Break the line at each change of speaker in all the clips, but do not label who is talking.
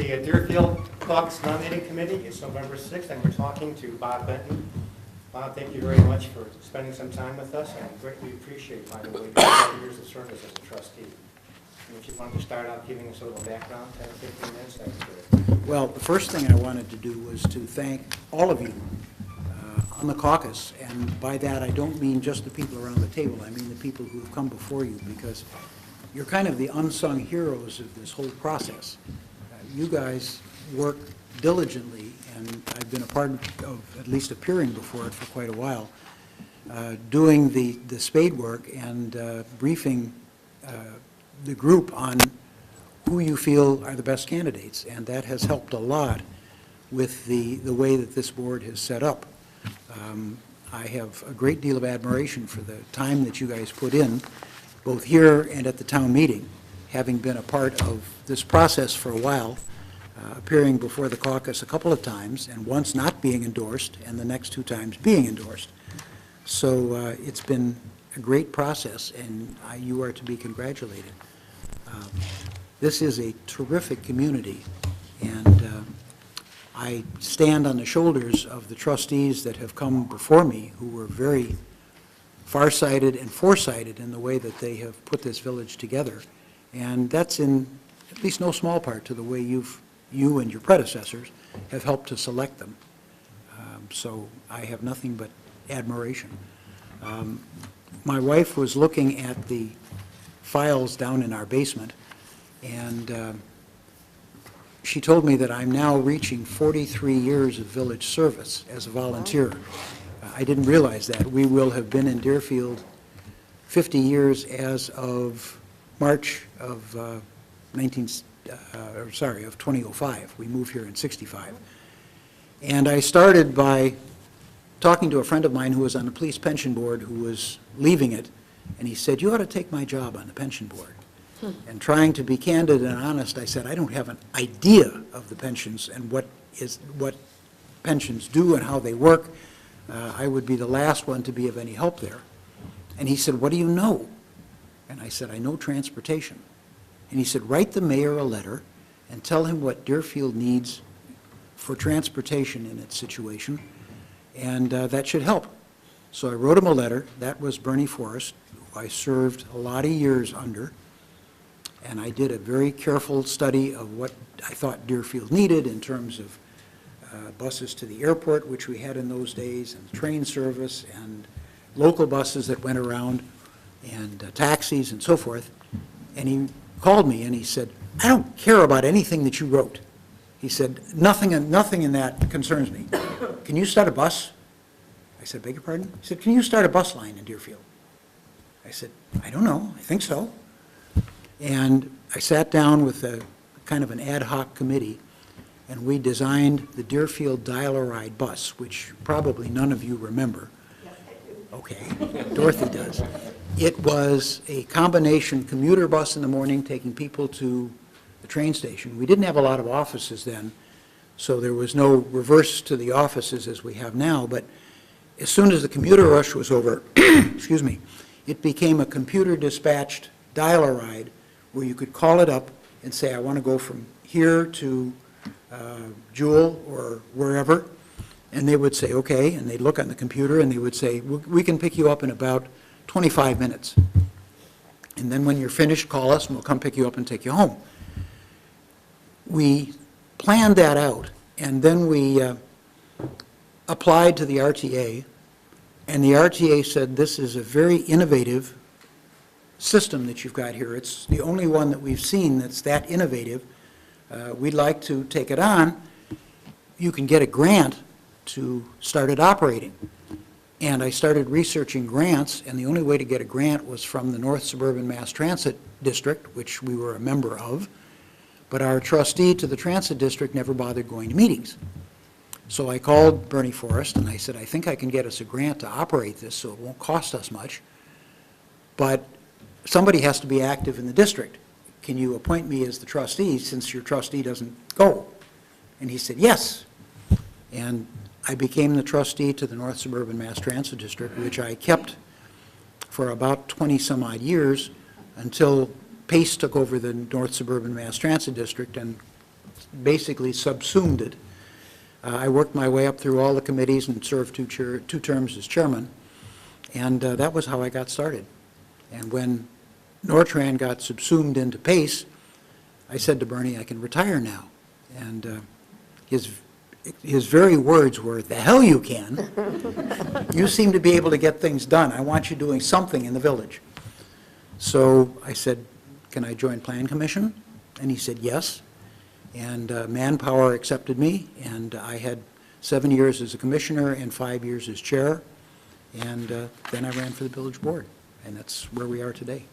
the Deerfield Caucus Nominating Committee. It's November 6th, and we're talking to Bob Benton. Bob, thank you very much for spending some time with us, and I greatly appreciate, by the way, your 12 years of service as a trustee. And if you wanted to start out giving us a little background, 10 or 15 minutes, that'd be great.
Well, the first thing I wanted to do was to thank all of you on the caucus, and by that I don't mean just the people around the table, I mean the people who have come before you, because you're kind of the unsung heroes of this whole process. You guys work diligently, and I've been a part of at least appearing before it for quite a while, doing the spade work and briefing the group on who you feel are the best candidates, and that has helped a lot with the way that this board has set up. I have a great deal of admiration for the time that you guys put in, both here and at the town meeting, having been a part of this process for a while, appearing before the caucus a couple of times, and once not being endorsed, and the next 2 times being endorsed. So it's been a great process, and you are to be congratulated. This is a terrific community, and I stand on the shoulders of the trustees that have come before me, who were very farsighted and foresighted in the way that they have put this village together. And that's in at least no small part to the way you and your predecessors have helped to select them. So I have nothing but admiration. My wife was looking at the files down in our basement, and she told me that I'm now reaching 43 years of village service as a volunteer. I didn't realize that. We will have been in Deerfield 50 years as of March of 2005. We moved here in '65. And I started by talking to a friend of mine who was on the police pension board who was leaving it, and he said, "You ought to take my job on the pension board." And trying to be candid and honest, I said, I don't have an idea of the pensions and what pensions do and how they work. I would be the last one to be of any help there. And he said, "What do you know?" And I said, "I know transportation." And he said, "Write the mayor a letter and tell him what Deerfield needs for transportation in its situation, and that should help." So I wrote him a letter. That was Bernie Forrest, who I served a lot of years under. And I did a very careful study of what I thought Deerfield needed in terms of buses to the airport, which we had in those days, and train service, and local buses that went around, and taxis and so forth. And he called me and he said, "I don't care about anything that you wrote." He said, nothing in that concerns me. "Can you start a bus?" I said, "Beg your pardon?" He said, "Can you start a bus line in Deerfield?" I said, "I don't know. I think so." And I sat down with a kind of an ad hoc committee, and we designed the Deerfield Dial-A-Ride bus, which probably none of you remember.
Yes, I do.
Okay, Dorothy does. It was a combination commuter bus in the morning taking people to the train station. We didn't have a lot of offices then, so there was no reverse to the offices as we have now, but as soon as the commuter rush was over, excuse me, it became a computer-dispatched dial-a-ride where you could call it up and say, "I want to go from here to Jewel or wherever," and they would say, "Okay," and they'd look on the computer and they would say, "We can pick you up in about 25 minutes. And then when you're finished, call us and we'll come pick you up and take you home." We planned that out, and then we applied to the RTA, and the RTA said, "This is a very innovative system that you've got here. It's the only one that we've seen that's that innovative. We'd like to take it on. You can get a grant to start it operating." And I started researching grants, and the only way to get a grant was from the North Suburban Mass Transit District, which we were a member of, but our trustee to the transit district never bothered going to meetings. So I called Bernie Forrest, and I said, "I think I can get us a grant to operate this so it won't cost us much, but somebody has to be active in the district. Can you appoint me as the trustee since your trustee doesn't go?" And he said, "Yes." And I became the trustee to the North Suburban Mass Transit District, which I kept for about 20-some-odd years until Pace took over the North Suburban Mass Transit District, and basically subsumed it. I worked my way up through all the committees and served two terms as chairman, and that was how I got started. And when Nortran got subsumed into PACE, I said to Bernie, I can retire now. And his very words were, the hell you can. You seem to be able to get things done. I want you doing something in the village. So I said, can I join Plan Commission? And he said, yes. And Manpower accepted me, and I had 7 years as a commissioner and 5 years as chair. And then I ran for the village board, and that's where we are today.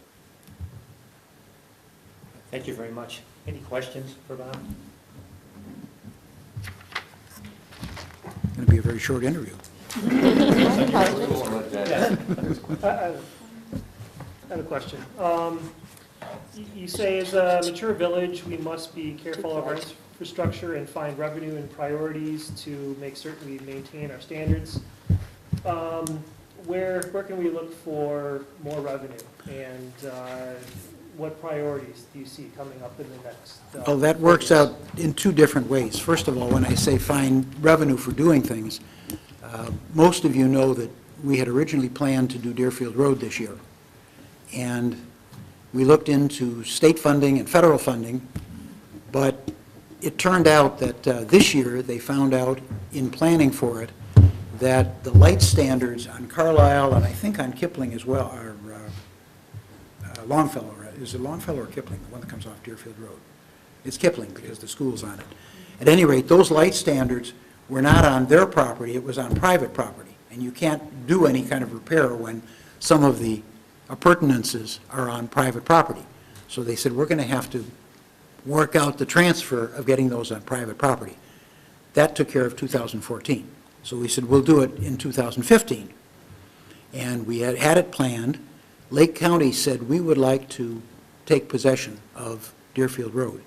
Thank you very much. Any questions for Bob?
It's going to be a very short interview.
Yeah. I have a question. You say as a mature village, we must be careful of our infrastructure and find revenue and priorities to make certain we maintain our standards. Where can we look for more revenue, and what priorities do you see coming up in the next?
Well, that works out in two different ways. First of all, when I say find revenue for doing things, most of you know that we had originally planned to do Deerfield Road this year. And we looked into state funding and federal funding, but it turned out that this year they found out in planning for it that the light standards on Carlisle and I think on Kipling as well are Longfellow. Is it Longfellow or Kipling, the one that comes off Deerfield Road? It's Kipling because the school's on it. At any rate, those light standards were not on their property, it was on private property. And you can't do any kind of repair when some of the appurtenances are on private property. So they said, we're going to have to work out the transfer of getting those on private property. That took care of 2014. So we said, we'll do it in 2015. And we had it planned. Lake County said, we would like to take possession of Deerfield Road.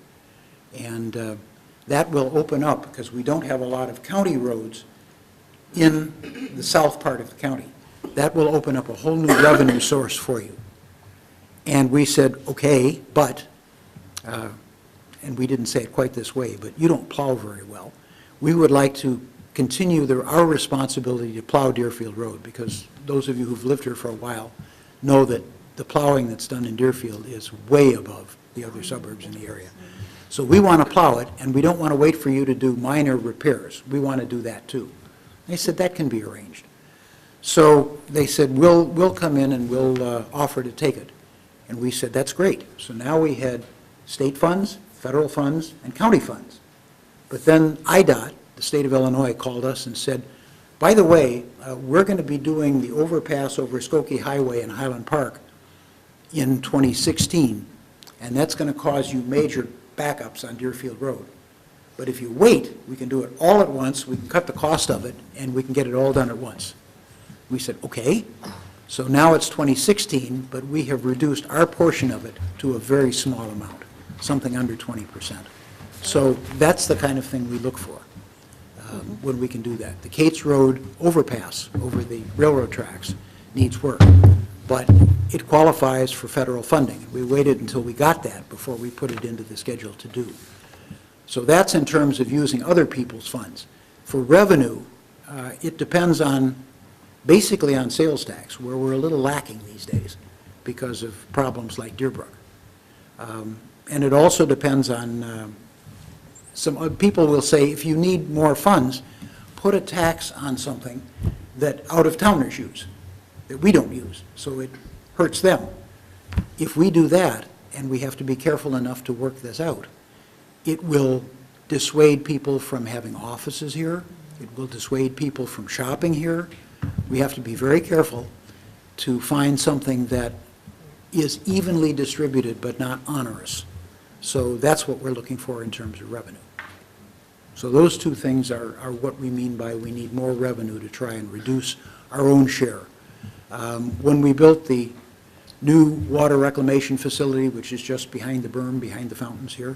And that will open up, because we don't have a lot of county roads in the south part of the county. That will open up a whole new revenue source for you. And we said, okay, but, and we didn't say it quite this way, but you don't plow very well. We would like to continue our responsibility to plow Deerfield Road, because those of you who've lived here for a while know that the plowing that's done in Deerfield is way above the other suburbs in the area. So we want to plow it, and we don't want to wait for you to do minor repairs. We want to do that too. They said that can be arranged. So they said, we'll come in and we'll offer to take it. And we said, that's great. So now we had state funds, federal funds, and county funds. But then IDOT, the state of Illinois, called us and said, by the way, we're going to be doing the overpass over Skokie Highway in Highland Park in 2016, and that's going to cause you major backups on Deerfield Road. But if you wait, we can do it all at once, we can cut the cost of it, and we can get it all done at once. We said, okay. So now it's 2016, but we have reduced our portion of it to a very small amount, something under 20%. So that's the kind of thing we look for when we can do that. The Cates Road overpass over the railroad tracks needs work, but it qualifies for federal funding. We waited until we got that before we put it into the schedule to do. So that's in terms of using other people's funds. For revenue, it depends on, basically on sales tax, where we're a little lacking these days because of problems like Deerbrook. And it also depends on, some people will say, if you need more funds, put a tax on something that out-of-towners use, that we don't use, so it hurts them. If we do that, and we have to be careful enough to work this out, it will dissuade people from having offices here. It will dissuade people from shopping here. We have to be very careful to find something that is evenly distributed but not onerous. So that's what we're looking for in terms of revenue. So those two things are what we mean by we need more revenue to try and reduce our own share. When we built the new water reclamation facility, which is just behind the berm, behind the fountains here,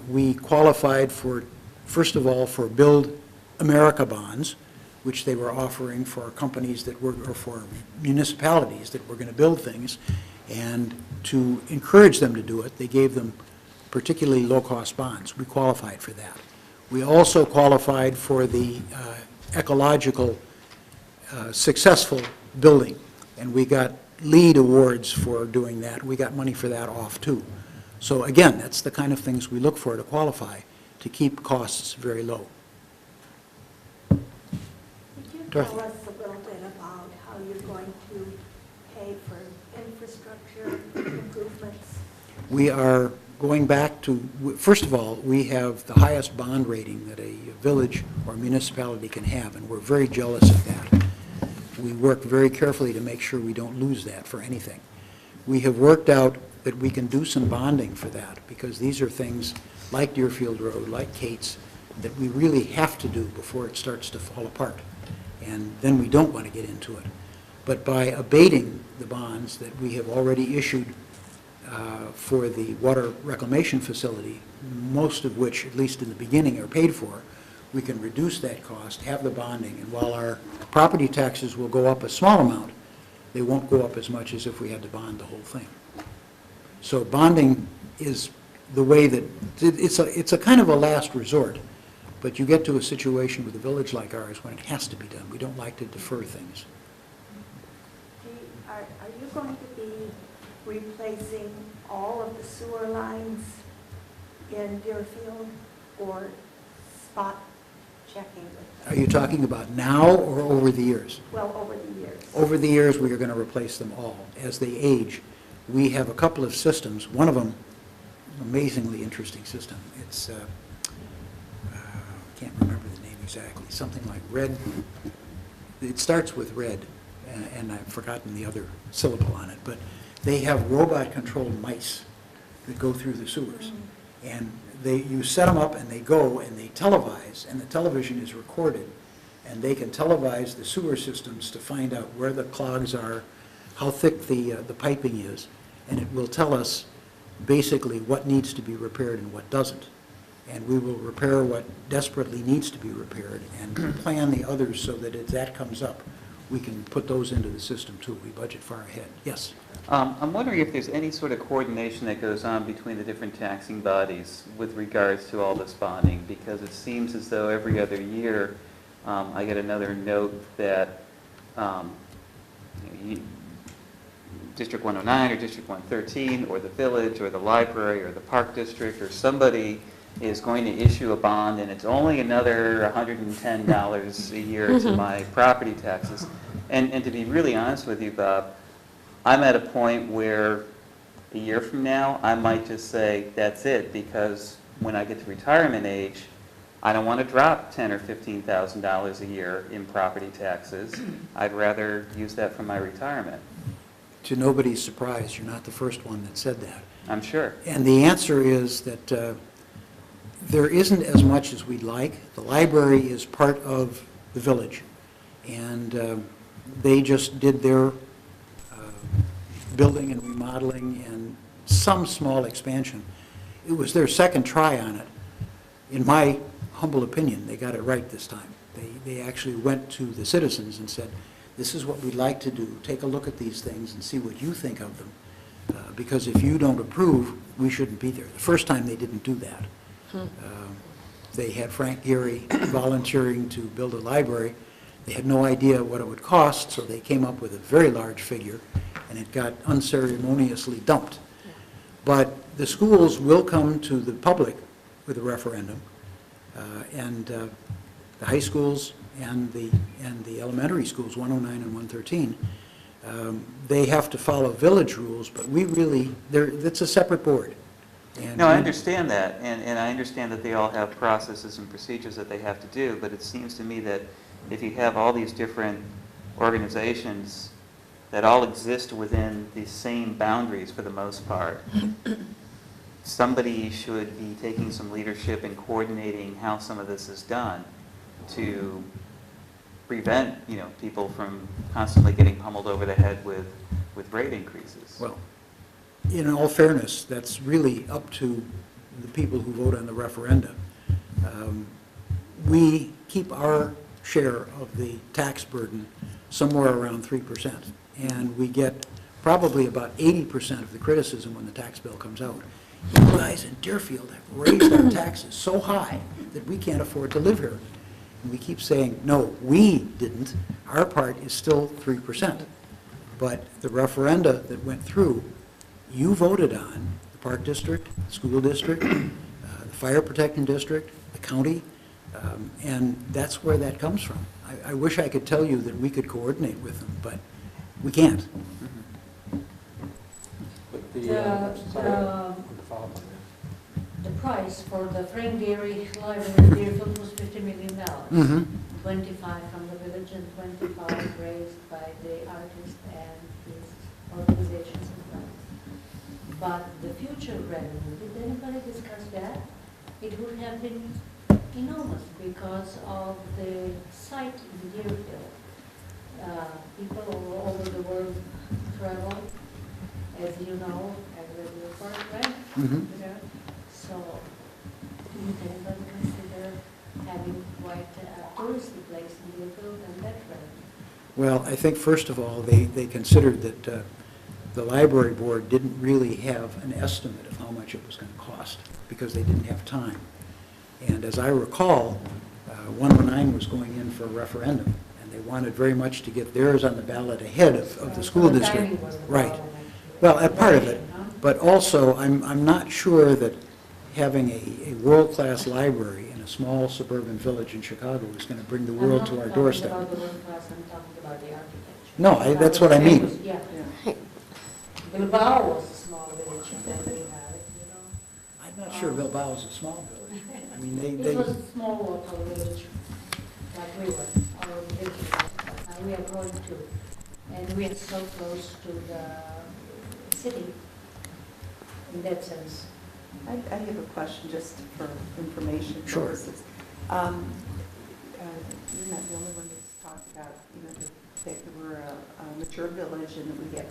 we qualified for, first of all, for Build America bonds, which they were offering for companies that were, or for municipalities that were going to build things. And to encourage them to do it, they gave them particularly low-cost bonds. We qualified for that. We also qualified for the ecological successful building, and we got LEED awards for doing that. We got money for that off, too. So again, that's the kind of things we look for to qualify, to keep costs very low.
Could you
Dorothy.
tell us a little bit about how you're going to pay for infrastructure improvements?
We are going back to, first of all, we have the highest bond rating that a village or municipality can have, and we're very jealous of that. We work very carefully to make sure we don't lose that for anything. We have worked out that we can do some bonding for that, because these are things like Deerfield Road, like Kate's, that we really have to do before it starts to fall apart. And then we don't want to get into it. But by abating the bonds that we have already issued for the water reclamation facility, most of which, at least in the beginning, are paid for, we can reduce that cost, have the bonding, and while our property taxes will go up a small amount, they won't go up as much as if we had to bond the whole thing. So bonding is the way that, it's a kind of a last resort, but you get to a situation with a village like ours when it has to be done. We don't like to defer things.
Are you going to be replacing all of the sewer lines in Deerfield or spot checking with them?
Are you talking about now or over the years?
Well, over the years.
Over the years, we are going to replace them all. As they age, we have a couple of systems. One of them, amazingly interesting system. It's, I can't remember the name exactly, something like red. It starts with red, and I've forgotten the other syllable on it, but they have robot-controlled mice that go through the sewers. And you set them up, and they go, and they televise, and the television is recorded, and they can televise the sewer systems to find out where the clogs are, how thick the piping is, and it will tell us basically what needs to be repaired and what doesn't. And we will repair what desperately needs to be repaired and plan the others so that if that comes up, we can put those into the system too. We budget far ahead. Yes?
I'm wondering if there's any sort of coordination that goes on between the different taxing bodies with regards to all this bonding, because it seems as though every other year I get another note that District 109 or District 113 or the village or the library or the park district or somebody is going to issue a bond, and it's only another $110 a year to my property taxes. And to be really honest with you, Bob, I'm at a point where a year from now, I might just say, that's it, because when I get to retirement age, I don't want to drop $10,000 or $15,000 a year in property taxes. I'd rather use that for my retirement.
To nobody's surprise, you're not the first one that said that.
I'm sure.
And the answer is that there isn't as much as we'd like. The library is part of the village, and they just did their building and remodeling and some small expansion. It was their second try on it. In my humble opinion, they got it right this time. They actually went to the citizens and said, this is what we'd like to do. Take a look at these things and see what you think of them. Because if you don't approve, we shouldn't be there. The first time they didn't do that. They had Frank Gehry volunteering to build a library. They had no idea what it would cost, so they came up with a very large figure, and it got unceremoniously dumped. But the schools will come to the public with a referendum, and the high schools and the elementary schools, 109 and 113, they have to follow village rules, but we really, it's a separate board. And
No, I understand that, and I understand that they all have processes and procedures that they have to do, but it seems to me that if you have all these different organizations that all exist within the same boundaries for the most part, somebody should be taking some leadership and coordinating how some of this is done to prevent, people from constantly getting pummeled over the head with rate increases.
Well, in all fairness, that's really up to the people who vote on the referenda. We keep our share of the tax burden somewhere around 3%, and we get probably about 80% of the criticism when the tax bill comes out. you guys in Deerfield have raised our taxes so high that we can't afford to live here. And we keep saying, no, we didn't. Our part is still 3%. But the referenda that went through, you voted on the Park District, the School District, the Fire Protection District, the county, and that's where that comes from. I wish I could tell you that we could coordinate with them, but we can't.
But
the price for the Frank Gehry Library in Deerfield was $50 million.
Mm-hmm.
25 from the village and 25 raised by the artist and his organizations and friends. But the future revenue, did anybody discuss that? It would have been enormous because of the site in Deerfield. People all over the world travel, as you know, at the airport, right?
Mm-hmm.
There. So, didn't anybody consider having quite a touristy place in Deerfield and that revenue?
Well, I think first of all, they considered that the library board didn't really have an estimate of how much it was going to cost because they didn't have time. And as I recall, 109 was going in for a referendum, and they wanted very much to get theirs on the ballot ahead of the school
So the
district.
timing was the
Right.
problem, actually.
Well, a part of it,
Huh?
but also I'm not sure that having a world-class library in a small suburban village in Chicago is going to bring the world to our doorstep.
I'm not talking about the world class, I'm talking about the architecture.
No, that's what I mean.
Yeah. Bilbao was a small village and then we had it, you know.
I'm not sure Bilbao is a small village. I mean,
It was a small local village, like we were, our village, but now we are growing too. And we are so close to the city in that sense.
I have a question just for information
Sure.
purposes. You're not the only one that's talked about, the fact that we're a mature village and that we have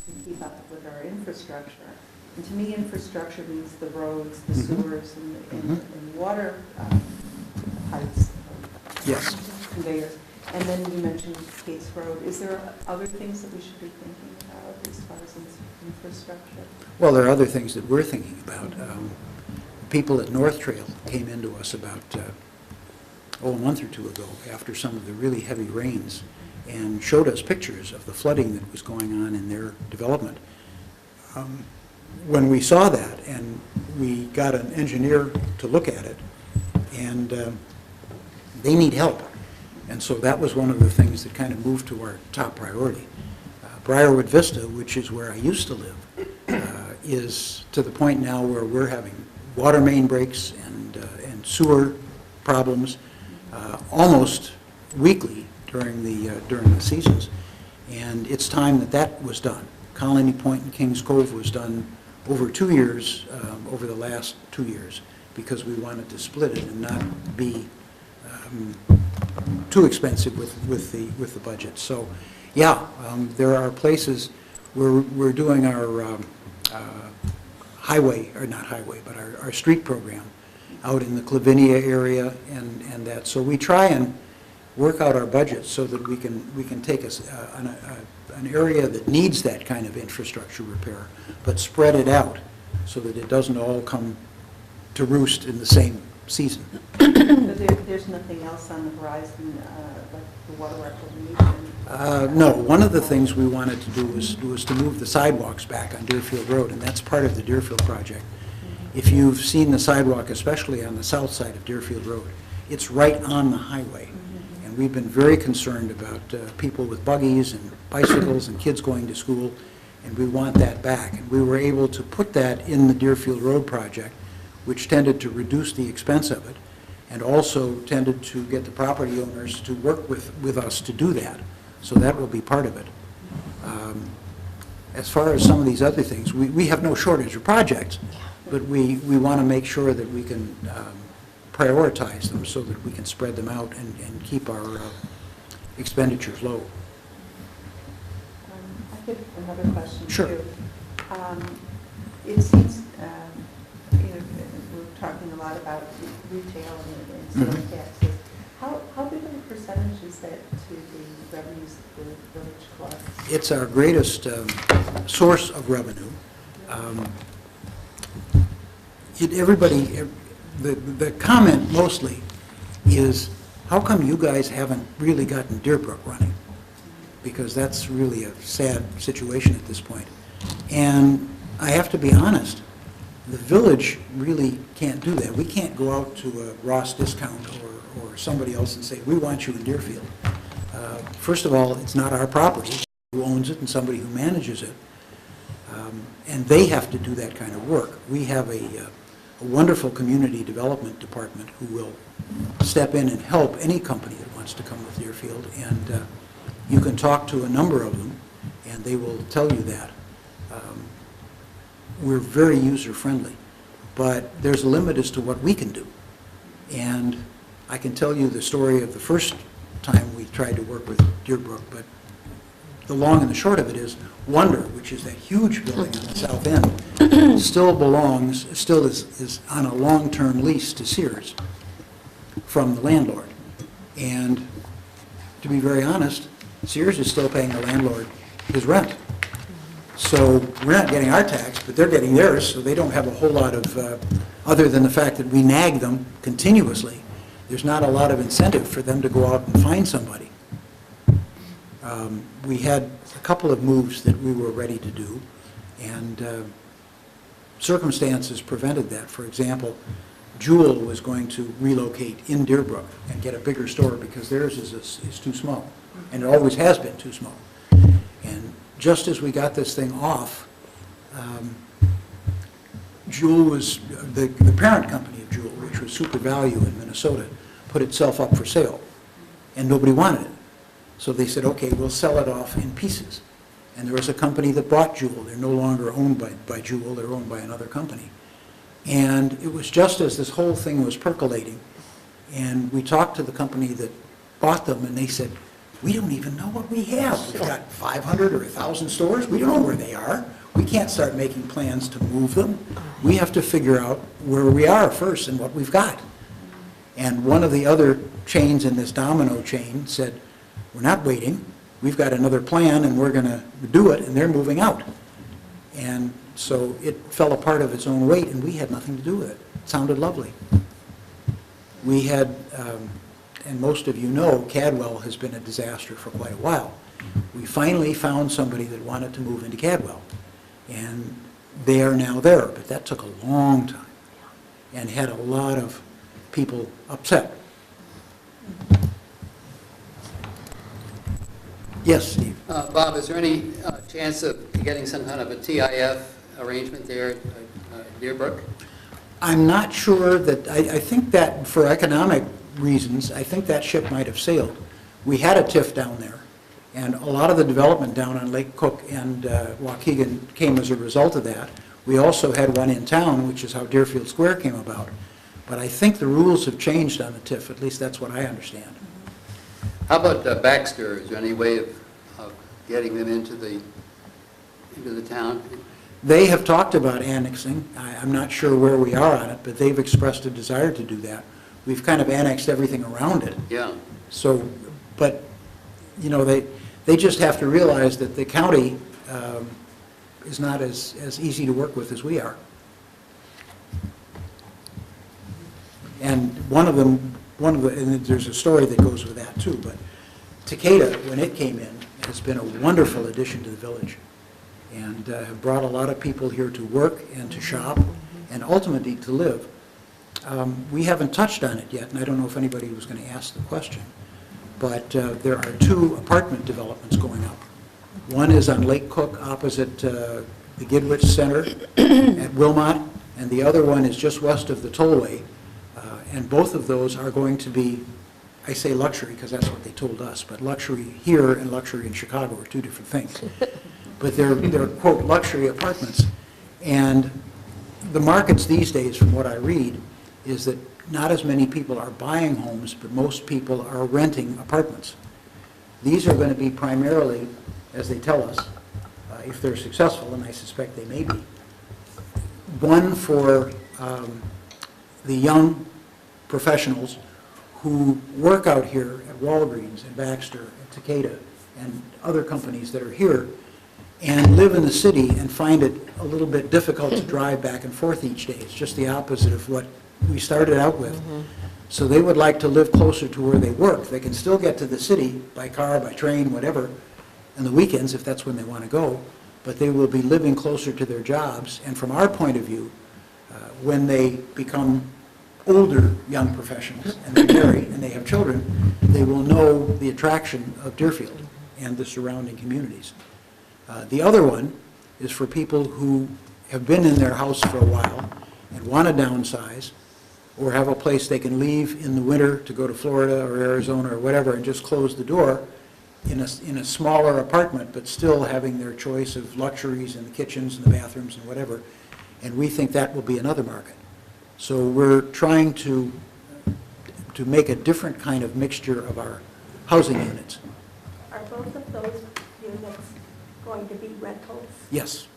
to keep up with our infrastructure. And to me, infrastructure means the roads, the
Mhm.
sewers, and water pipes.
Yes.
Conveyors. And then you mentioned Gates Road. Is there other things that we should be thinking about as far as infrastructure?
Well, there are other things that we're thinking about. People at North Trail came into us about, a month or two ago, after some of the really heavy rains, and showed us pictures of the flooding that was going on in their development. When we saw that, and we got an engineer to look at it, and they need help. And so that was one of the things that kind of moved to our top priority. Briarwood Vista, which is where I used to live, is to the point now where we're having water main breaks and sewer problems almost weekly during the seasons. And it's time that that was done. Colony Point and Kings Cove was done over 2 years, over the last 2 years, because we wanted to split it and not be too expensive with the budget. So, yeah, there are places where we're doing our highway, or not highway, but our street program out in the Clavinia area and that. So we try and work out our budget so that we can take an area that needs that kind of infrastructure repair, but spread it out so that it doesn't all come to roost in the same season.
So there's nothing else on the horizon, like the water reclamation?
No, one of the things we wanted to do was to move the sidewalks back on Deerfield Road, and that's part of the Deerfield project. If you've seen the sidewalk, especially on the south side of Deerfield Road, it's right on the highway. And we've been very concerned about people with buggies and bicycles and kids going to school, and we want that back. And we were able to put that in the Deerfield Road project, which tended to reduce the expense of it, and also tended to get the property owners to work with us to do that. So that will be part of it. As far as some of these other things, we have no shortage of projects, but we want to make sure that we can prioritize them so that we can spread them out and keep our expenditures low.
I have another question,
Sure.
too. It seems, we're talking a lot about retail and sales taxes. How big of a percentage is that to the revenues that the village collects?
It's our greatest source of revenue. the comment mostly is, how come you guys haven't really gotten Deerbrook running? Because that's really a sad situation at this point. And I have to be honest, the village really can't do that. We can't go out to a Ross Discount or somebody else and say, we want you in Deerfield. First of all, it's not our property. Who owns it and somebody who manages it. And they have to do that kind of work. We have a wonderful community development department who will step in and help any company that wants to come with Deerfield. And you can talk to a number of them, and they will tell you that. We're very user-friendly, but there's a limit as to what we can do. And I can tell you the story of the first time we tried to work with Deerbrook, but the long and the short of it is, Wonder, which is that huge building on the south end, still is on a long-term lease to Sears from the landlord. And to be very honest, Sears is still paying the landlord his rent. So we're not getting our tax, but they're getting theirs, so they don't have a whole lot of, other than the fact that we nag them continuously, there's not a lot of incentive for them to go out and find somebody. We had a couple of moves that we were ready to do, and circumstances prevented that. For example, Jewel was going to relocate in Deerbrook and get a bigger store because theirs is too small, and it always has been too small. And just as we got this thing off, Jewel was, the parent company of Jewel, which was Super Value in Minnesota, put itself up for sale, and nobody wanted it. So they said, okay, we'll sell it off in pieces. And there was a company that bought Jewel. They're no longer owned by Jewel, they're owned by another company. And it was just as this whole thing was percolating, and we talked to the company that bought them, and they said, we don't even know what we have. We've got 500 or 1,000 stores. We don't know where they are. We can't start making plans to move them. We have to figure out where we are first and what we've got. And one of the other chains in this domino chain said, we're not waiting. We've got another plan, and we're going to do it, and they're moving out. And so it fell apart of its own weight, and we had nothing to do with it. It sounded lovely. We had, and most of you know, Cadwell has been a disaster for quite a while. We finally found somebody that wanted to move into Cadwell, and they are now there, but that took a long time and had a lot of people upset. Yes, Steve?
Bob, is there any chance of getting some kind of a TIF arrangement there at Deerbrook?
I'm not sure that, I think that for economic reasons, I think that ship might have sailed. We had a TIF down there, and a lot of the development down on Lake Cook and Waukegan came as a result of that. We also had one in town, which is how Deerfield Square came about. But I think the rules have changed on the TIF, at least that's what I understand.
How about Baxter? Is there any way of getting them into the town?
They have talked about annexing. I'm not sure where we are on it, but they've expressed a desire to do that. We've kind of annexed everything around it.
Yeah.
So, but, you know, they just have to realize that the county is not as easy to work with as we are. And and there's a story that goes with that too, but Takeda, when it came in, has been a wonderful addition to the village, and have brought a lot of people here to work and to shop and ultimately to live. We haven't touched on it yet, and I don't know if anybody was going to ask the question, but there are 2 apartment developments going up. One is on Lake Cook opposite the Gidwitch Center at Wilmot, and the other one is just west of the Tollway. And both of those are going to be, I say luxury because that's what they told us, but luxury here and luxury in Chicago are 2 different things. But they're quote, luxury apartments. And the markets these days, from what I read, is that not as many people are buying homes, but most people are renting apartments. These are going to be primarily, as they tell us, if they're successful, and I suspect they may be, one for the young professionals who work out here at Walgreens and Baxter and Takeda and other companies that are here, and live in the city and find it a little bit difficult to drive back and forth each day. It's just the opposite of what we started out with. So they would like to live closer to where they work. They can still get to the city by car, by train, whatever, on the weekends if that's when they want to go, but they will be living closer to their jobs. And from our point of view, when they become older young professionals and they marry and they have children, they will know the attraction of Deerfield and the surrounding communities. The other one is for people who have been in their house for a while and want to downsize, or have a place they can leave in the winter to go to Florida or Arizona or whatever and just close the door in a smaller apartment, but still having their choice of luxuries and the kitchens and the bathrooms and whatever. And we think that will be another market. So we're trying to make a different kind of mixture of our housing units.
Are both of those units going to be rentals?
Yes.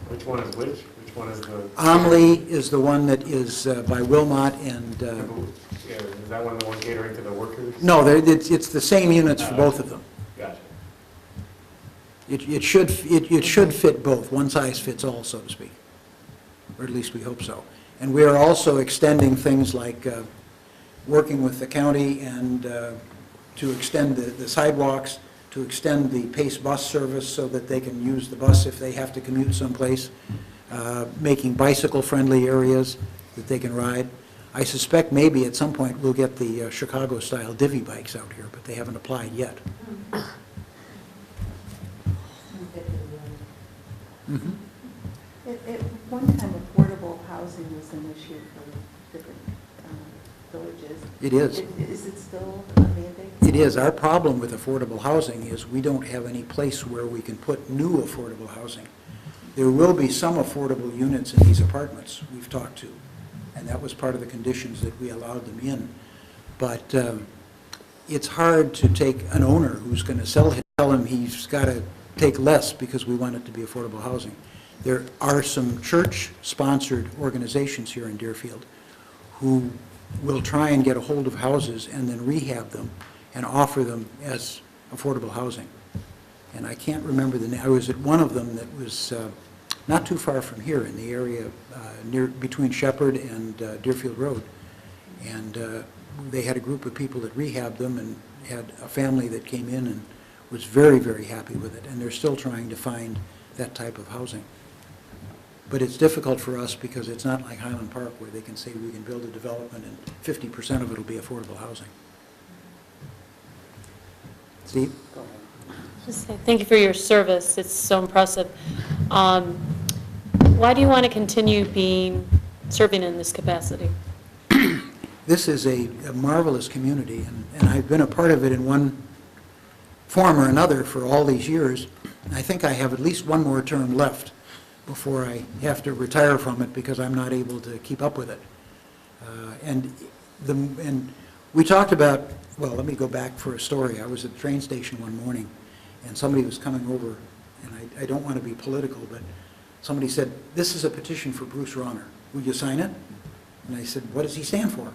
Which one is which? Which one is the?
Omley is the one that is by Wilmot and,
Yeah, is that one the one catering to the workers?
no, it's the same units for both of them.
Gotcha.
It should fit both. One size fits all, so to speak, or at least we hope so. And we are also extending things like working with the county and to extend the sidewalks, to extend the PACE bus service so that they can use the bus if they have to commute someplace, making bicycle-friendly areas that they can ride. I suspect maybe at some point we'll get the Chicago-style divvy bikes out here, but they haven't applied yet. Mm-hmm.
At one time, affordable housing was an issue for different villages.
It is.
Is it still a mandate?
It is. Our problem with affordable housing is we don't have any place where we can put new affordable housing. There will be some affordable units in these apartments we've talked to, and that was part of the conditions that we allowed them in. But it's hard to take an owner who's going to sell it, tell him he's got to take less because we want it to be affordable housing. There are some church-sponsored organizations here in Deerfield who will try and get a hold of houses and then rehab them and offer them as affordable housing. And I can't remember the name. I was at one of them that was not too far from here in the area between Shepherd and Deerfield Road. And they had a group of people that rehabbed them and had a family that came in and was very, very happy with it. And they're still trying to find that type of housing. But it's difficult for us because it's not like Highland Park where they can say we can build a development and 50% of it will be affordable housing. Steve?
Go ahead.
Just say thank you for your service. It's so impressive. Why do you want to continue serving in this capacity?
This is a marvelous community, and I've been a part of it in one form or another for all these years. I think I have at least one more term left before I have to retire from it because I'm not able to keep up with it. And we talked about, well, let me go back for a story. I was at the train station one morning, and somebody was coming over, and I don't want to be political, but somebody said, "This is a petition for Bruce Rauner. Will you sign it?" And I said, "What does he stand for?"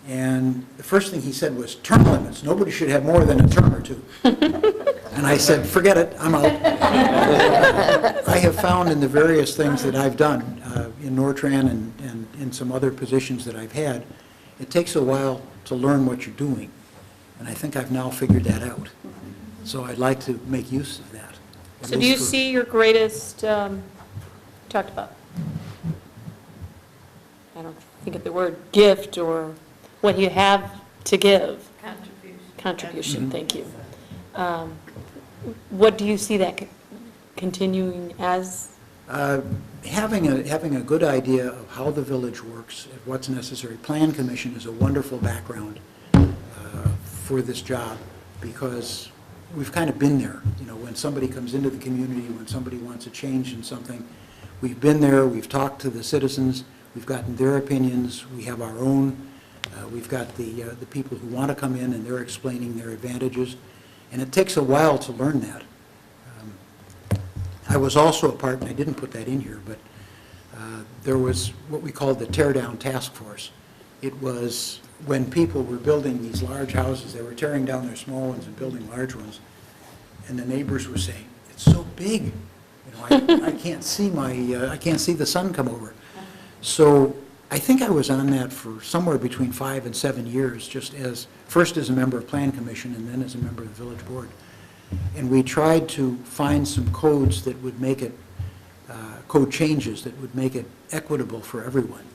And the first thing he said was, "Term limits. Nobody should have more than a term or two." And I said, "Forget it, I'm out." I have found in the various things that I've done in Nortran and in some other positions that I've had, it takes a while to learn what you're doing. And I think I've now figured that out. So I'd like to make use of that.
So do you see your greatest, talked about, I don't think of the word gift or what you have to give? Contribution, thank you. What do you see that continuing as?
Having a good idea of how the village works, and what's necessary. Plan Commission is a wonderful background for this job because we've kind of been there. You know, when somebody comes into the community, when somebody wants a change in something, we've been there, we've talked to the citizens, we've gotten their opinions, we have our own. We've got the people who want to come in and they're explaining their advantages. And it takes a while to learn that. I was also a part, and I didn't put that in here, but there was what we called the tear down task force. It was when people were building these large houses, they were tearing down their small ones and building large ones. And the neighbors were saying, "It's so big. You know, I can't see I can't see the sun come over. So I think I was on that for somewhere between 5 and 7 years, just first as a member of Plan Commission and then as a member of the village board. And we tried to find some codes that would make it, code changes that would make it equitable for everyone.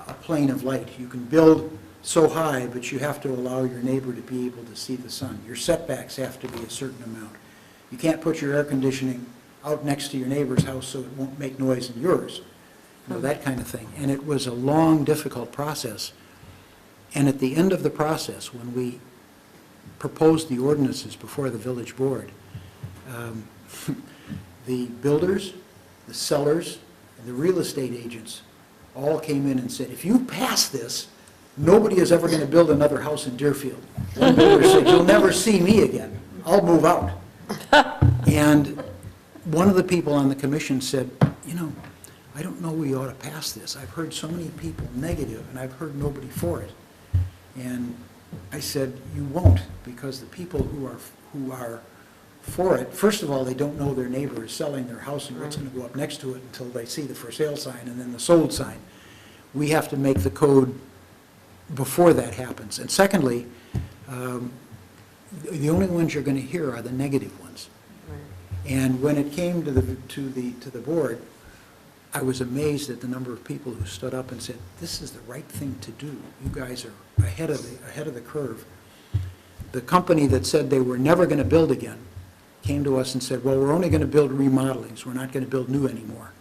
A plane of light. You can build so high, but you have to allow your neighbor to be able to see the sun. Your setbacks have to be a certain amount. You can't put your air conditioning out next to your neighbor's house so it won't make noise in yours. You know, that kind of thing. And it was a long, difficult process. And at the end of the process, when we proposed the ordinances before the village board, the builders, the sellers, and the real estate agents all came in and said, if you pass this, nobody is ever going to build another house in Deerfield. One builder said, you'll never see me again. I'll move out. And one of the people on the commission said, you know, I don't know we ought to pass this. I've heard so many people negative, and I've heard nobody for it. And I said, you won't, because the people who are for it, first of all, they don't know their neighbor is selling their house and what's going to go up next to it until they see the for sale sign and then the sold sign. We have to make the code before that happens. And secondly, the only ones you're going to hear are the negative ones. And when it came to the board, I was amazed at the number of people who stood up and said, this is the right thing to do. You guys are ahead of the curve. The company that said they were never going to build again came to us and said, well, we're only going to build remodelings. We're not going to build new anymore.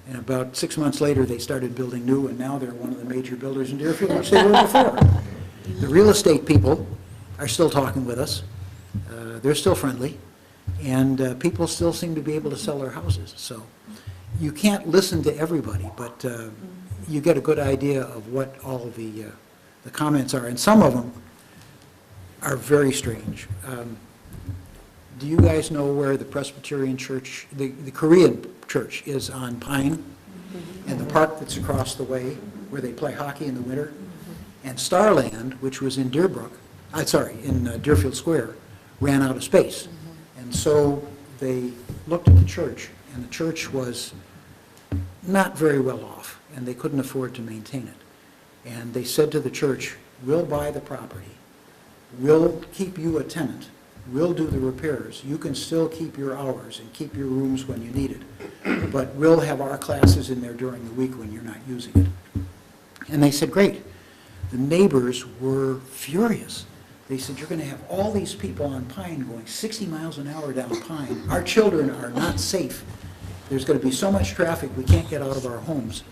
And about 6 months later, they started building new, and now they're one of the major builders in Deerfield, which they were before. The real estate people are still talking with us. They're still friendly, and people still seem to be able to sell their houses. So you can't listen to everybody, but you get a good idea of what all of the comments are, and some of them are very strange. Do you guys know where the Presbyterian church, the Korean church is on Pine, and the park that's across the way where they play hockey in the winter? And Starland, which was in in Deerfield Square, ran out of space. And so they looked at the church, and the church was not very well off, and they couldn't afford to maintain it. And they said to the church, we'll buy the property, we'll keep you a tenant, we'll do the repairs, you can still keep your hours and keep your rooms when you need it, but we'll have our classes in there during the week when you're not using it. And they said, great. The neighbors were furious. They said, you're going to have all these people on Pine going 60 miles an hour down Pine. Our children are not safe. There's going to be so much traffic we can't get out of our homes.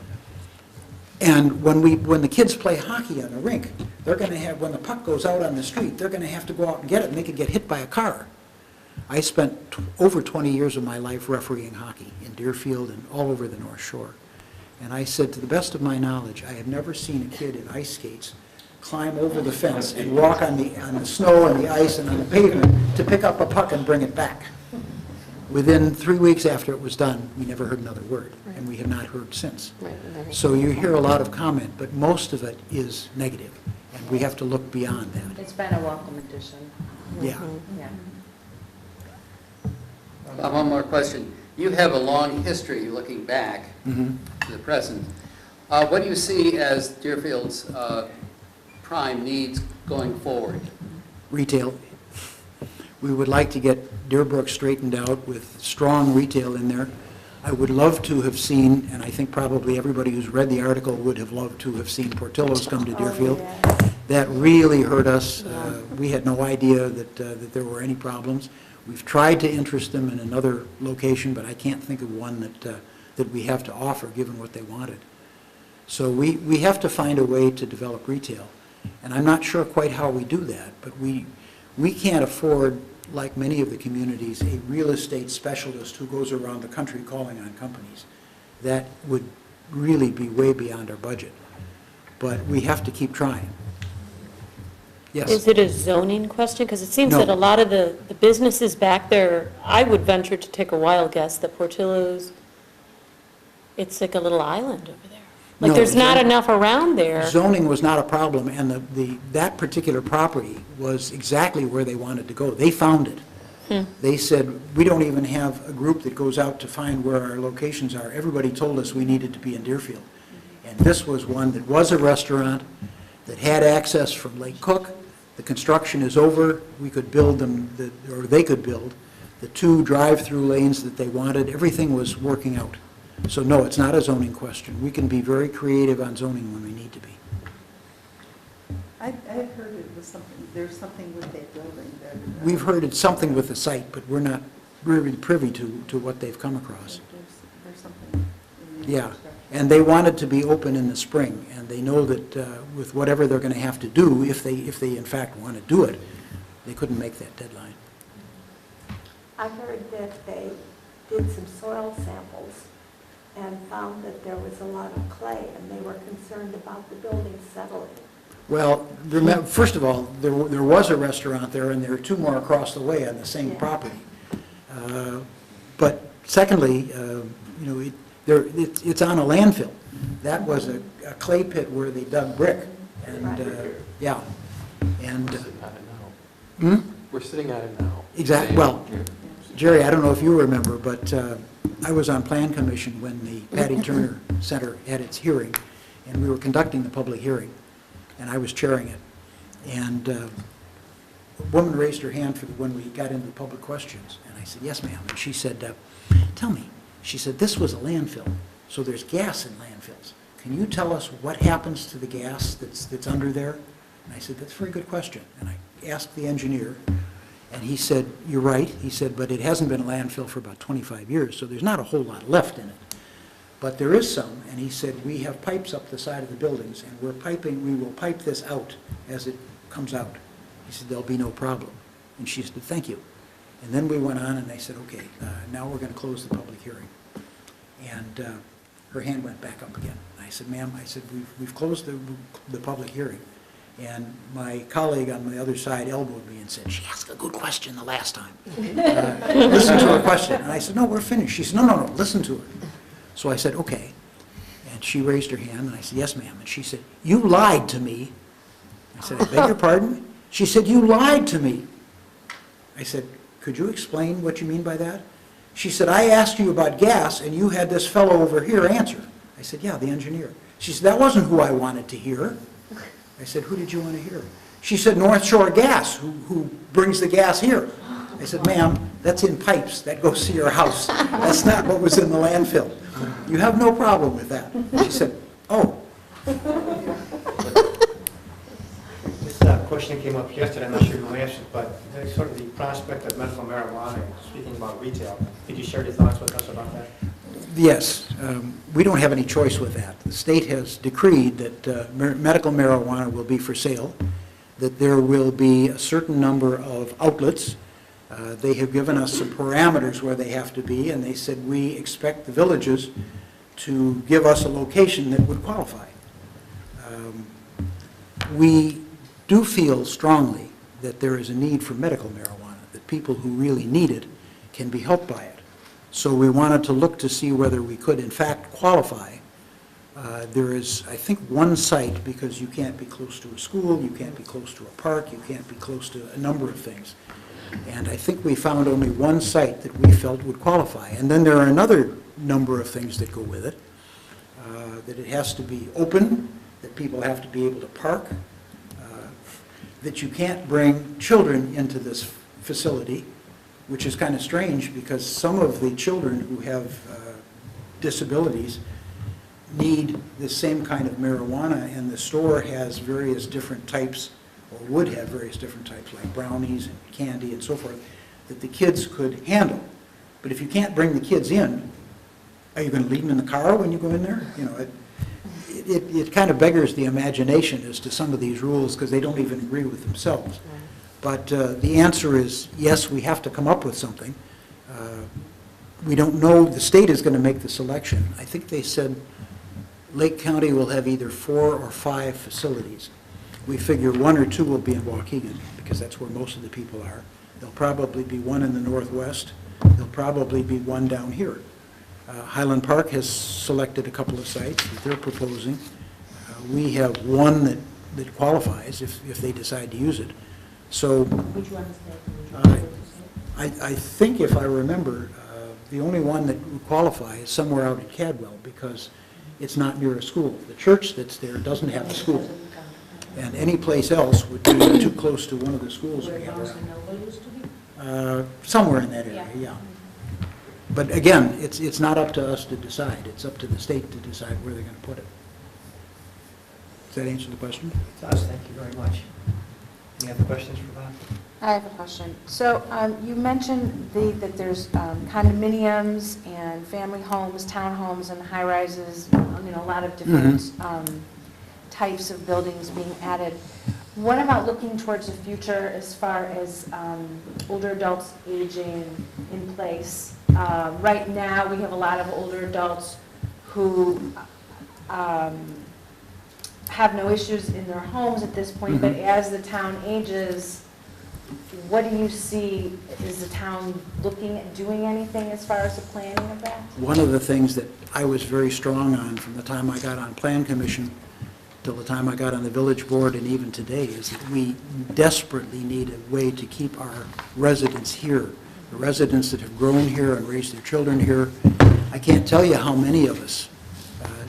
And when the kids play hockey on the rink, they're going to have, when the puck goes out on the street, they're going to have to go out and get it, and they could get hit by a car. I spent over 20 years of my life refereeing hockey in Deerfield and all over the North Shore. And I said, to the best of my knowledge, I have never seen a kid in ice skates climb over the fence and walk on the snow and the ice and on the pavement to pick up a puck and bring it back. Within 3 weeks after it was done, we never heard another word, and we have not heard since. So you hear a lot of comment, but most of it is negative, and we have to look beyond that.
It's been a welcome addition.
Yeah.
Yeah.
One more question. You have a long history looking back
Mm-hmm.
to the present. What do you see as Deerfield's prime needs going forward?
Retail. We would like to get Deerbrook straightened out with strong retail in there. I would love to have seen, and I think probably everybody who's read the article would have loved to have seen Portillo's come to Deerfield. That really hurt us. We had no idea that there were any problems. We've tried to interest them in another location, but I can't think of one that we have to offer, given what they wanted. So we have to find a way to develop retail. And I'm not sure quite how we do that, but we can't afford, like many of the communities, a real estate specialist who goes around the country calling on companies. That would really be way beyond our budget. But we have to keep trying. Yes?
Is it a zoning question? Because it seems
No.
that a lot of the businesses back there, I would venture to take a wild guess that Portillo's, it's like a little island over there. Like,
No,
there's not enough around there.
Zoning was not a problem, and that particular property was exactly where they wanted to go. They found it. They said, we don't even have a group that goes out to find where our locations are. Everybody told us we needed to be in Deerfield. And this was one that was a restaurant, that had access from Lake Cook. The construction is over. We could build them, or they could build, the 2 drive-through lanes that they wanted. Everything was working out. So no, it's not a zoning question. We can be very creative on zoning when we need to be.
I've heard it was something, there's something with that building that.
We've heard it's something with the site, but we're not really privy to what they've come across.
There's something in the
Yeah,
infrastructure.
and they wanted to be open in the spring, and they know that with whatever they're going to have to do, if they in fact want to do it, they couldn't make that deadline.
I heard that they did some soil samples and found that there was a lot of clay, and they were concerned about the building settling.
Well, remember, first of all, there was a restaurant there, and there are 2 more across the way on the same
Yeah.
property. But secondly, it's on a landfill. That was a clay pit where they dug brick, and, yeah. And,
We're sitting at it now. We're sitting at it now.
exactly, well, Jerry, I don't know if you remember, but I was on Plan Commission when the Patty Turner Center had its hearing, and we were conducting the public hearing, and I was chairing it. And a woman raised her hand when we got into the public questions, and I said, yes, ma'am. And she said, tell me, she said, this was a landfill, so there's gas in landfills. Can you tell us what happens to the gas that's under there? And I said, that's a very good question. And I asked the engineer, and he said, you're right. He said, but it hasn't been a landfill for about 25 years, so there's not a whole lot left in it. But there is some, and he said, we have pipes up the side of the buildings, and we will pipe this out as it comes out. He said, there'll be no problem. And she said, thank you. And then we went on, and I said, okay, now we're going to close the public hearing. And her hand went back up again. And I said, ma'am, I said, we've closed the public hearing. And my colleague on the other side elbowed me and said, she asked a good question the last time. Listen to her question. And I said, no, we're finished. She said, no, listen to her. So I said, okay. And she raised her hand, and I said, yes, ma'am. And she said, you lied to me. I said, I beg your pardon? She said, you lied to me. I said, could you explain what you mean by that? She said, I asked you about gas, and you had this fellow over here answer. I said, yeah, the engineer. She said, that wasn't who I wanted to hear. I said, who did you want to hear? She said, North Shore Gas, who brings the gas here. I said, ma'am, that's in pipes. That goes to your house. That's not what was in the landfill. You have no problem with that. She said, oh.
This question came up yesterday, I'm not sure who answered, but sort of the prospect of medical marijuana, speaking about retail. Could you share your thoughts with us about that?
Yes, we don't have any choice with that. The state has decreed that medical marijuana will be for sale, that there will be a certain number of outlets. They have given us some parameters where they have to be, and they said we expect the villages to give us a location that would qualify. We do feel strongly that there is a need for medical marijuana, that people who really need it can be helped by it. So we wanted to look to see whether we could in fact qualify. There is, I think, one site, because you can't be close to a school, you can't be close to a park, you can't be close to a number of things. And I think we found only one site that we felt would qualify. And then there are another number of things that go with it, that it has to be open, that people have to be able to park, that you can't bring children into this facility, which is kind of strange because some of the children who have disabilities need the same kind of marijuana, and the store has various different types, or would have various different types, like brownies and candy and so forth, that the kids could handle. But if you can't bring the kids in, are you going to leave them in the car when you go in there? You know, it kind of beggars the imagination as to some of these rules, because they don't even agree with themselves. But the answer is, yes, we have to come up with something. We don't know, the state is going to make the selection. I think they said Lake County will have either 4 or 5 facilities. We figure 1 or 2 will be in Waukegan, because that's where most of the people are. There'll probably be 1 in the Northwest. There'll probably be 1 down here. Highland Park has selected a couple of sites that they're proposing. We have 1 that qualifies if they decide to use it. So
Which one is that?
I think if I remember, the only one that would qualify is somewhere out in Cadwell, because it's not near a school. The church that's there doesn't have a school, and any place else would be too close to one of the schools we have around. Somewhere in that area, yeah. But again, it's not up to us to decide. It's up to the state to decide where they're going to put it. Does that answer the question?
It does, thank you very much. Any other questions for Bob?
I have a question. So you mentioned that there's condominiums and family homes, townhomes, and high-rises, a lot of different types of buildings being added. What about looking towards the future as far as older adults aging in place? Right now, we have a lot of older adults who have no issues in their homes at this point, but as the town ages, what do you see? Is the town looking at doing anything as far as the planning of that?
One of the things that I was very strong on from the time I got on Plan Commission till the time I got on the village board and even today is that we desperately need a way to keep our residents here, the residents that have grown here and raised their children here. I can't tell you how many of us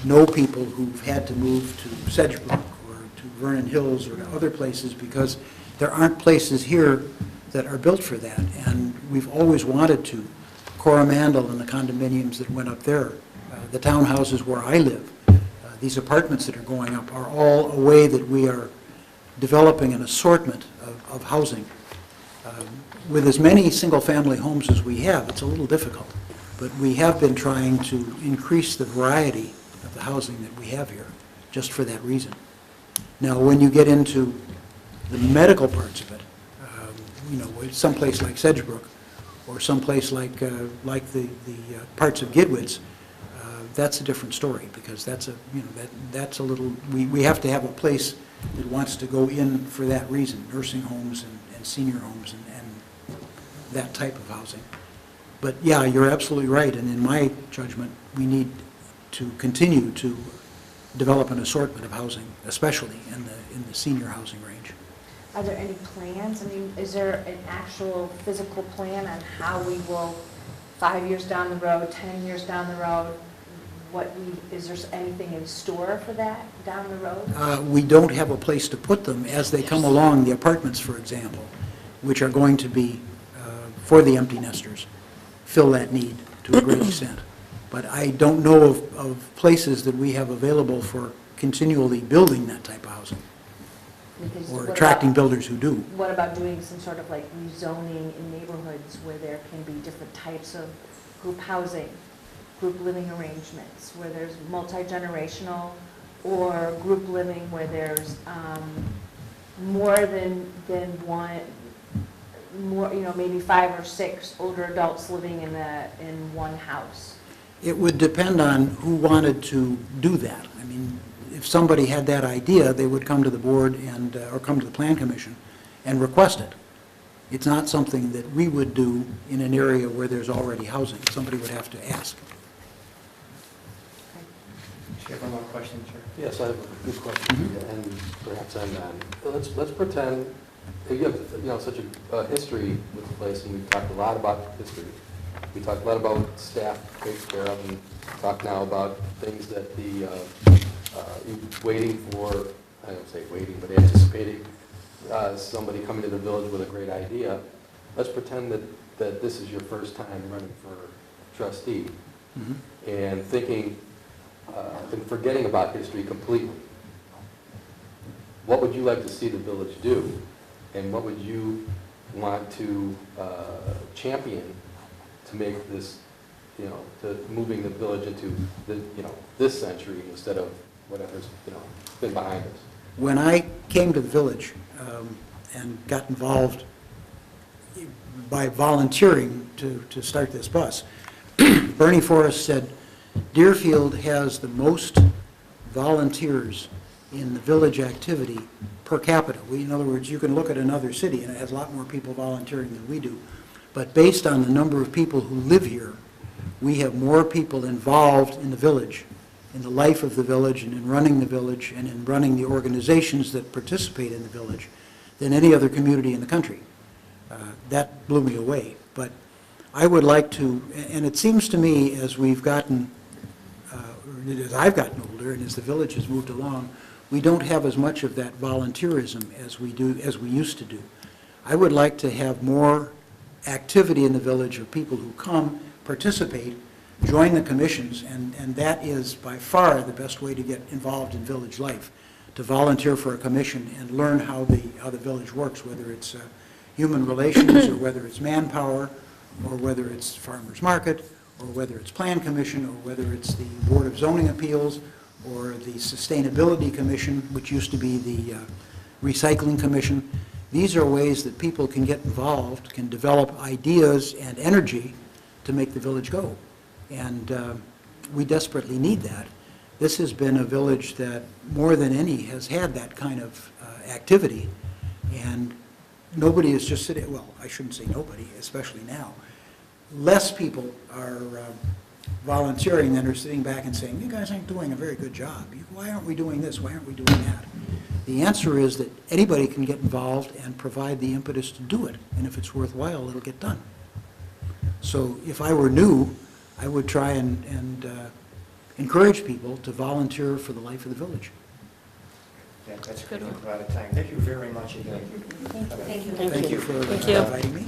know people who've had to move to Sedgebrook or to Vernon Hills or to other places because there aren't places here that are built for that. And we've always wanted to. Coromandel and the condominiums that went up there, the townhouses where I live, these apartments that are going up are all a way that we are developing an assortment of housing. With as many single-family homes as we have, it's a little difficult. But we have been trying to increase the variety of the housing that we have here, just for that reason. Now, when you get into the medical parts of it, someplace like Sedgebrook, or someplace like the parts of Gidwitz, that's a different story, because that's a little, we have to have a place that wants to go in for that reason, nursing homes and senior homes and that type of housing. But yeah, you're absolutely right, and in my judgment, we need to continue to develop an assortment of housing, especially in the senior housing range.
Are there any plans? I mean, is there an actual physical plan on how we will, 5 years down the road, 10 years down the road, is there anything in store for that down the road?
We don't have a place to put them as they come along, the apartments, for example, which are going to be for the empty nesters, fill that need to a great extent. But I don't know of places that we have available for continually building that type of housing, or attracting builders who do.
What about doing some sort of like rezoning in neighborhoods where there can be different types of group housing, group living arrangements, where there's multi-generational, or group living where there's more than one, maybe 5 or 6 older adults living in one house?
It would depend on who wanted to do that. I mean, if somebody had that idea, they would come to the board and, or come to the Plan Commission and request it. It's not something that we would do in an area where there's already housing. Somebody would have to ask.
Do you have one more question, sir?
Yes, I have a good question, and perhaps I'm not. Let's pretend you have such a history with the place, and we've talked a lot about history. We talked a lot about staff takes care of, and talk now about things that waiting for, I don't say waiting, but anticipating somebody coming to the village with a great idea. Let's pretend that this is your first time running for trustee, and thinking and forgetting about history completely. What would you like to see the village do, and what would you want to champion to make this, to moving the village into this century instead of whatever's been behind us?
When I came to the village and got involved by volunteering to start this bus, Bernie Forrest said, Deerfield has the most volunteers in the village activity per capita. In other words, you can look at another city and it has a lot more people volunteering than we do. But based on the number of people who live here, we have more people involved in the village, in the life of the village and in running the village and in running the organizations that participate in the village than any other community in the country. That blew me away. But I would like to, and it seems to me as we've gotten, or as I've gotten older and as the village has moved along, we don't have as much of that volunteerism as we used to do. I would like to have more activity in the village of people who come, participate, join the commissions, and that is by far the best way to get involved in village life, to volunteer for a commission and learn how the village works, whether it's human relations, or whether it's manpower, or whether it's farmers market, or whether it's plan commission, or whether it's the Board of Zoning Appeals, or the Sustainability Commission, which used to be the Recycling Commission. These are ways that people can get involved, can develop ideas and energy to make the village go. And we desperately need that. This has been a village that, more than any, has had that kind of activity. And nobody is just sitting, well, I shouldn't say nobody, especially now. Less people are volunteering than are sitting back and saying, you guys aren't doing a very good job. Why aren't we doing this? Why aren't we doing that? The answer is that anybody can get involved and provide the impetus to do it. And if it's worthwhile, it'll get done. So if I were new, I would try and encourage people to volunteer for the life of the village.
Yeah, that's good. We're out of time. Thank you very much again.
Thank you.
Thank you for
Thank you.
inviting me.